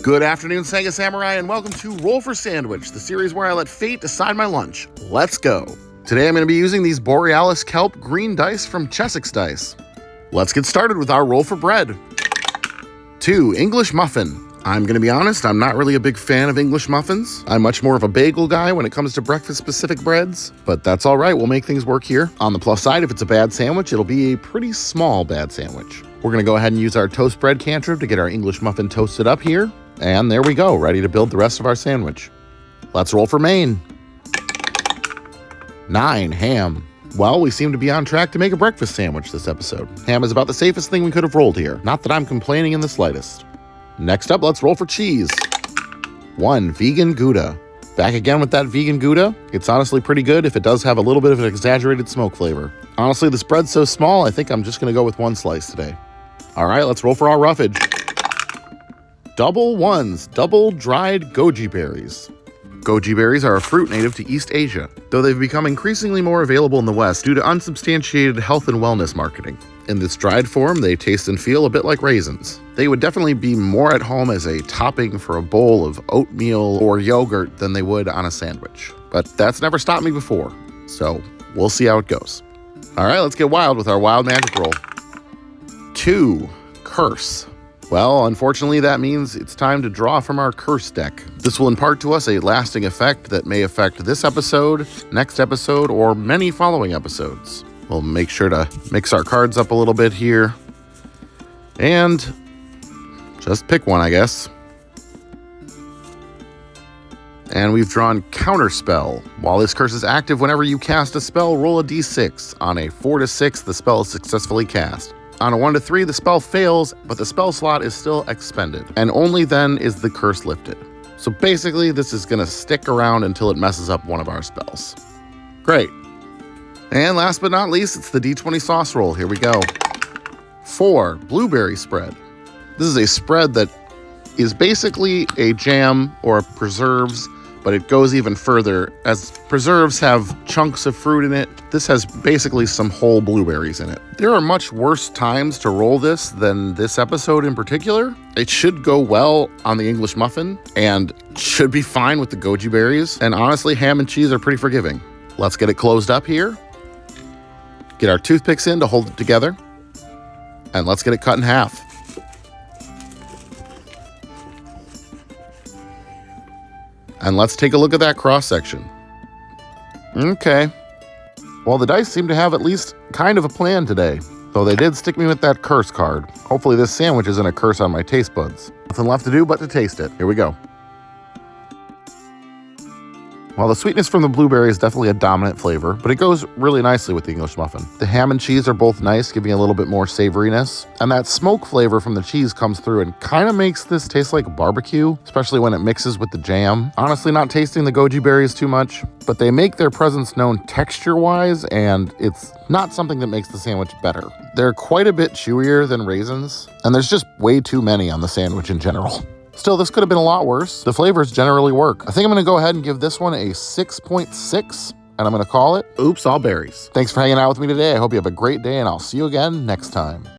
Good afternoon, Sega Samurai, and welcome to Roll for Sandwich, the series where I let fate decide my lunch. Let's go. Today I'm going to be using these Borealis Kelp green dice from Chessex Dice. Let's get started with our roll for bread. 2. English muffin. I'm going to be honest, I'm not really a big fan of English muffins. I'm much more of a bagel guy when it comes to breakfast-specific breads, but that's all right, we'll make things work here. On the plus side, if it's a bad sandwich, it'll be a pretty small bad sandwich. We're going to go ahead and use our toast bread cantrip to get our English muffin toasted up here. And there we go, ready to build the rest of our sandwich. Let's roll for main. 9. Ham. Well, we seem to be on track to make a breakfast sandwich this episode. Ham is about the safest thing we could have rolled here. Not that I'm complaining in the slightest. Next up, let's roll for cheese. 1. Vegan Gouda. Back again with that vegan Gouda. It's honestly pretty good if it does have a little bit of an exaggerated smoke flavor. Honestly, this bread's so small, I think I'm just going to go with 1 slice today. All right, let's roll for our roughage. Double ones, double dried goji berries. Goji berries are a fruit native to East Asia, though they've become increasingly more available in the West due to unsubstantiated health and wellness marketing. In this dried form, they taste and feel a bit like raisins. They would definitely be more at home as a topping for a bowl of oatmeal or yogurt than they would on a sandwich. But that's never stopped me before, so we'll see how it goes. All right, let's get wild with our wild magic roll. 2. Curse. Well, unfortunately, that means it's time to draw from our curse deck. This will impart to us a lasting effect that may affect this episode, next episode, or many following episodes. We'll make sure to mix our cards up a little bit here. And just pick one, I guess. And we've drawn Counterspell. While this curse is active, whenever you cast a spell, roll a d6. On a 4 to 6, the spell is successfully cast. On a 1 to 3, the spell fails, but the spell slot is still expended, and only then is the curse lifted. So basically, this is going to stick around until it messes up one of our spells. Great. And last but not least, it's the D20 sauce roll. Here we go. 4. Blueberry spread. This is a spread that is basically a jam or preserves, but it goes even further. As preserves have chunks of fruit in it, this has basically some whole blueberries in it. There are much worse times to roll this than this episode in particular. It should go well on the English muffin and should be fine with the goji berries. And honestly, ham and cheese are pretty forgiving. Let's get it closed up here. Get our toothpicks in to hold it together. And let's get it cut in half. And let's take a look at that cross-section. Okay. Well, the dice seem to have at least kind of a plan today, though they did stick me with that curse card. Hopefully this sandwich isn't a curse on my taste buds. Nothing left to do but to taste it. Here we go. While the sweetness from the blueberry is definitely a dominant flavor, but it goes really nicely with the English muffin. The ham and cheese are both nice, giving a little bit more savoriness, and that smoke flavor from the cheese comes through and kind of makes this taste like barbecue, especially when it mixes with the jam. Honestly, not tasting the goji berries too much, but they make their presence known texture-wise, and it's not something that makes the sandwich better. They're quite a bit chewier than raisins, and there's just way too many on the sandwich in general. Still, this could have been a lot worse. The flavors generally work. I think I'm going to go ahead and give this one a 6.6, and I'm going to call it Oops All Berries. Thanks for hanging out with me today. I hope you have a great day, and I'll see you again next time.